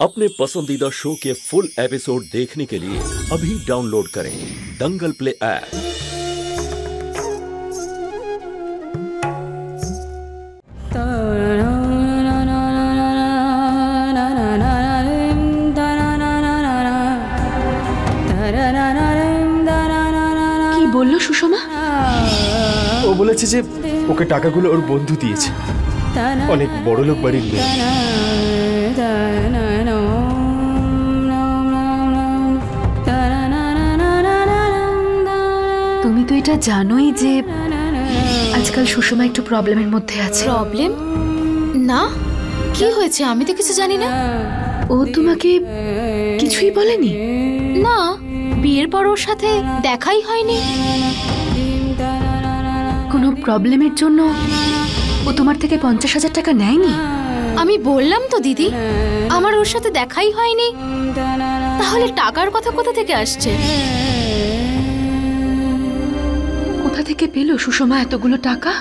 अपने पसंदीदा शो के फुल एपिसोड देखने के लिए अभी डाउनलोड करें दंगल प्ले ऐप। কি বললো সুষমা? ও বলেছে যে ওকে টাকাগুলো ওর বন্ধু দিয়েছে, অনেক বড় লোক বাড়ির মেয়ে। তুমি তো এটা জানোই যে আজকাল সুষমা একটু প্রবলেমের মধ্যে আছে। প্রবলেম? না, কি হয়েছে? আমি তো কিছু জানি না। ও তোমাকে কিছুই বলেনি? না, বিয়ের পর ওর সাথে দেখাই হয়নি। কোনো প্রবলেমের জন্য ও তোমার থেকে 50,000 টাকা নেয়নি? আমি বললাম তো দিদি, আমার ওর সাথে দেখাই হয়নি। তাহলে টাকার কথা কোথা থেকে আসছে? কোথা থেকে পেল সুষমা এতগুলো টাকা?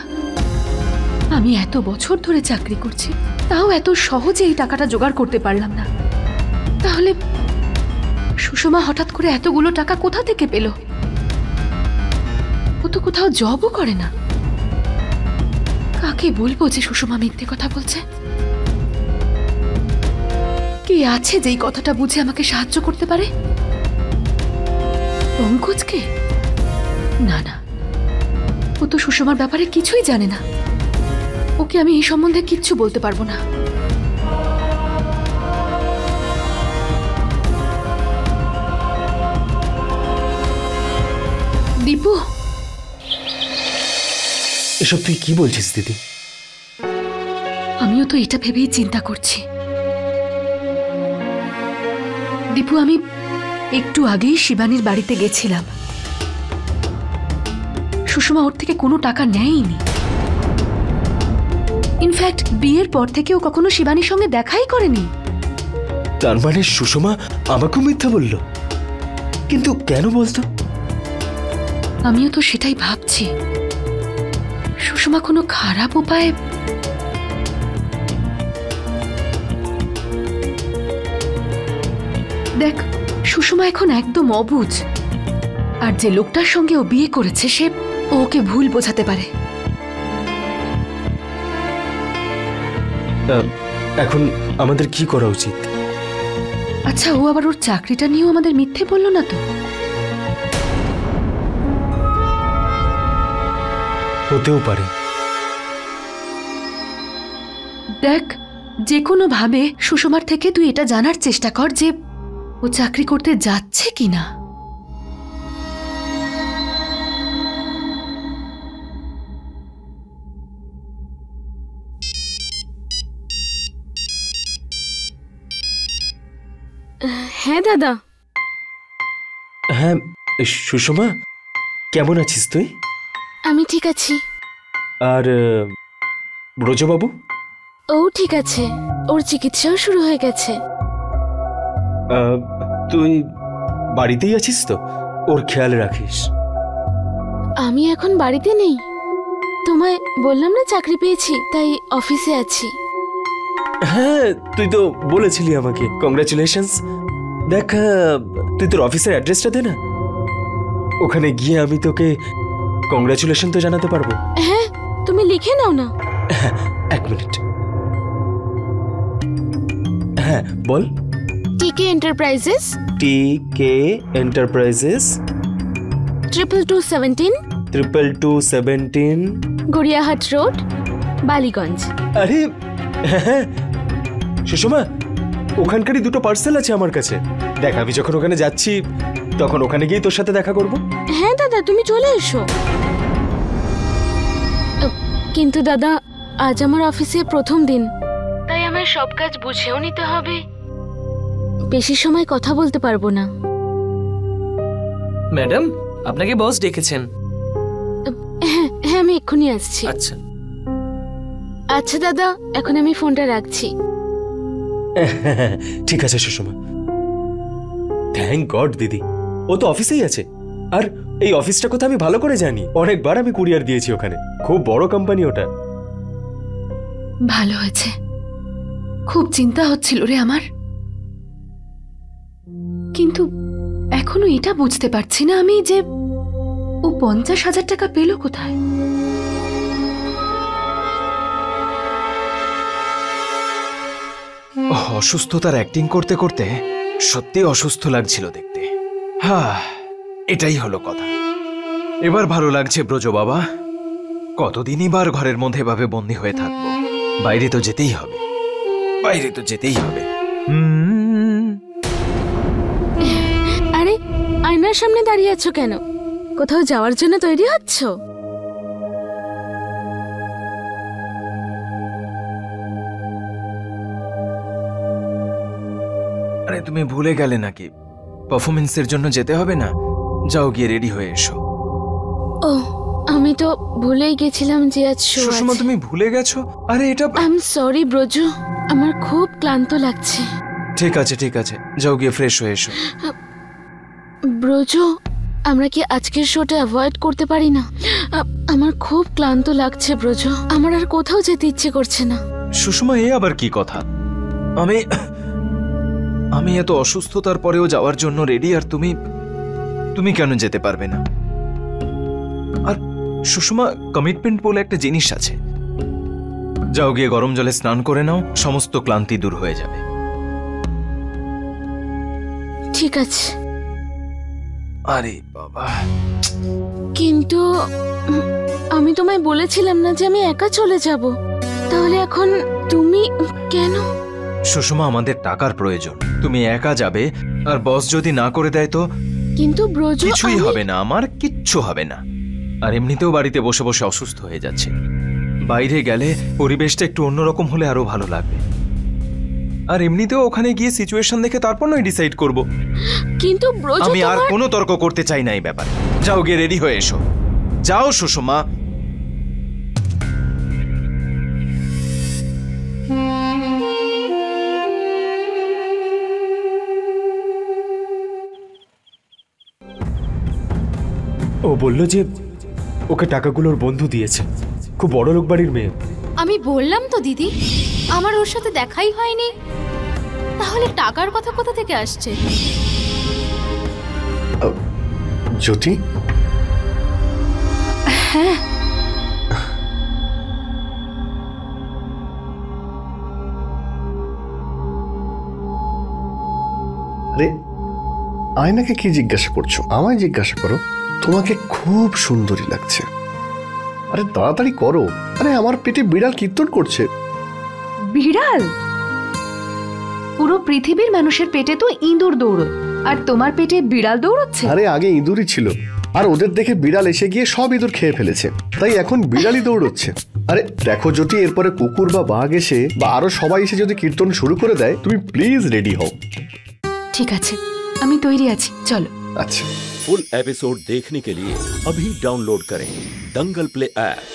আমি এত বছর ধরে চাকরি করছি, তাও এত সহজে এই টাকাটা জোগাড় করতে পারলাম না। তাহলে সুষমা হঠাৎ করে এতগুলো টাকা কোথা থেকে পেল? ও তো কোথাও জবও করে না। কাকে বলবো যে সুষমা মিথ্যে কথা বলছে? কে আছে যেই কথাটা বুঝে আমাকে সাহায্য করতে পারে? পঙ্কজকে? না না, ও তো সুষমার ব্যাপারে কিছুই জানে না। ওকে আমি এই সম্বন্ধে কিচ্ছু বলতে পারবো না। দীপু, এসব তুই কি বলছিস দিদি? আমিও তো এটা ভেবেই চিন্তা করছি। দীপু, আমি একটু আগেই শিবানীর বাড়িতে গেছিলাম। সুষমা ওর থেকে কোনো টাকা নেয়নি। ইনফ্যাক্ট বিয়ের পর থেকে ও কখনো শিবানীর সঙ্গে দেখাই করেনি। তার মানে সুষমা আমাকেও মিথ্যা বলল? কিন্তু কেন বলতো? আমিও তো সেটাই ভাবছি। সুষমা কোনো খারাপ উপায়ে দেখ, সুষমা এখন একদম অবুঝ। আর যে লোকটার সঙ্গে ও বিয়ে করেছে সে ওকে ভুল বোঝাতে পারে। এখন আমাদের কি করা উচিত? আচ্ছা, ও আবার ওর চাকরিটা নিয়েও আমাদের মিথ্যে বললো না তো? হতেও পারে। দেখ, যে কোনো ভাবে সুষমার থেকে তুই এটা জানার চেষ্টা কর যে ও চাকরি করতে যাচ্ছে কিনা। হ্যাঁ দাদা। হ্যাঁ সুষমা, কেমন আছিস তুই? আমি ঠিক আছি। আর ব্রজবাবু? ও ঠিক আছে, ওর চিকিৎসাও শুরু হয়ে গেছে। তুই বাড়িতেই আছিস তো? ওর খেয়াল রাখিস। আমি এখন বাড়িতে নেই, তোমায় বললাম না চাকরি পেয়েছি, তাই অফিসে আছি। হ্যাঁ, তুই তো বলেছিলি আমাকে। কংগ্রাচুলেশনস। দেখ, তুই তোর অফিসের অ্যাড্রেসটা দে না, ওখানে গিয়ে আমি তোকে কংগ্রাচুলেশন তো জানাতে পারবো। হ্যাঁ, তুমি লিখে নাও না। এক মিনিট। হ্যাঁ বল। টিকে এন্টারপ্রাইজেস, টিকে এন্টারপ্রাইজেস, 2217 2217 গড়িয়াহাট রোড, বালিগঞ্জ। আরে হ্যাঁ সুষমা, ওখানকারই দুটো পার্সেল আছে আমার কাছে। দেখ, আমি যখন ওখানে যাচ্ছি তখন ওখানে গিয়ে তোর সাথে দেখা করব। হ্যাঁ দাদা, তুমি চলে এসো। কিন্তু দাদা, আজ আমার অফিসে প্রথম দিন, তাই আমার সব কাজ বুঝেও নিতে হবে। বেশি সময় কথা বলতে পারবো না। ম্যাডাম, আপনাকে বস ডেকেছেন। হ্যাঁ হ্যাঁ, আমি এক্ষুনি আসছি। আচ্ছা আচ্ছা দাদা, এখন আমি ফোনটা রাখছি। ঠিক আছে সুষমা। থ্যাংক গড দিদি, ও তো অফিসেই আছে। আর এই অফিসটা কথা আমি ভালো করে জানি, অনেকবার আমি কুরিয়ার দিয়েছি ওখানে। খুব বড় কোম্পানি ওটা। ভালো হয়েছে, খুব চিন্তা হচ্ছিল রে আমার। কিন্তু এখনো এটা বুঝতে পারছি না আমি যে ও 50,000 টাকা পেল কোথায়। অসুস্থতার অ্যাক্টিং করতে করতে সত্যি অসুস্থ লাগছিল দেখতে। হ্যাঁ, এটাই হলো কথা। এবার ভালো লাগছে ব্রজ বাবা। কতদিনই বার ঘরের মধ্যে এভাবে বন্দী হয়ে থাকবো? বাইরে তো যেতেই হবে, বাইরে তো যেতেই হবে। আরে আয়নার সামনে দাঁড়িয়ে আছো কেন? কোথাও যাওয়ার জন্য তৈরি হচ্ছ? আরে তুমি ভুলে গেলে নাকি পারফরমেন্সের জন্য যেতে হবে না? যাও গিয়ে রেডি হয়ে এসো। ও, আমি তো ভুলেই গেছিলাম যে আজ শো আছে। সুষমা, তুমি ভুলে গেছো? আরে এটা আই এম সরি ব্রজ, আমার খুব ক্লান্ত লাগছে। ঠিক আছে ঠিক আছে, যাও গিয়ে ফ্রেশ হয়ে এসো। ব্রজ, আমরা কি আজকের শোটা অ্যাভয়েড করতে পারি না? আমার খুব ক্লান্ত লাগছে ব্রজ, আমার আর কোথাও যেতে ইচ্ছে করছে না। সুষমা, এ আবার কি কথা? আমি এত অসুস্থতার পরেও যাওয়ার জন্য রেডি, আর তুমি কেন যেতে পারবে না? আর সুষমা, কমিটমেন্ট বলে একটা জিনিস আছে। যাও গিয়ে গরম জলে স্নান করে নাও, সমস্ত ক্লান্তি দূর হয়ে যাবে। ঠিক আছে। আরে বাবা, কিন্তু আমি তোমায় বলেছিলাম না যে আমি একা চলে যাব? তাহলে এখন তুমি কেন? সুষমা, আমাদের টাকার প্রয়োজন। তুমি একা যাবে আর বস যদি না করে দেয় তো? কিন্তু ব্রজ, কিছুই হবে না, আমার কিচ্ছু হবে না। আর এমনিতেও বাড়িতে বসে বসে অসুস্থ হয়ে যাচ্ছে। বাইরে গেলে পরিবেশটা একটু অন্যরকম হলে আরো ভালো লাগবে। আর এমনিতেও ওখানে গিয়ে সিচুয়েশন দেখে তারপর নয় ডিসাইড করব। কিন্তু ব্রজ, আমি আর কোনো তর্ক করতে চাই না এই ব্যাপারে। যাও গিয়ে রেডি হয়ে এসো। যাও সুষমা। ও বলল যে ওকে টাকাগুলোর বন্ধু দিয়েছে, খুব বড় লোক বাড়ির মেয়ে। আমি বললাম তো দিদি, আমার ওর সাথে দেখাই হয়নি। তাহলে টাকার কথা কোথা থেকে আসছে? জ্যোতি, হ্যাঁ, আরে আয়নাকে কি জিজ্ঞাসা করছো? আমায় জিজ্ঞাসা করো। তোমাকে খুব সুন্দরী লাগছে। আরে তাড়াতাড়ি করো। আরে আমার পেটে বিড়াল কীর্তন করছে। বিড়াল? পুরো পৃথিবীর মানুষের পেটে তো ইঁদুর দৌড়োয়, আর তোমার পেটে বিড়াল দৌড়চ্ছে? আরে আগে ইঁদুরই ছিল, আর ওদের দেখে বিড়াল এসে গিয়ে সব ইঁদুর খেয়ে ফেলেছে, তাই এখন বিড়ালই দৌড়চ্ছে। আরে দেখো যদি এরপরে কুকুর বা বাঘ এসে বা আরো সবাই এসে যদি কীর্তন শুরু করে দেয়, তুমি প্লিজ রেডি হও। ঠিক আছে, আমি তৈরি আছি, চলো। अच्छा। फुल एपिसोड देखने के लिए अभी डाउनलोड करें दंगल प्ले ऐप।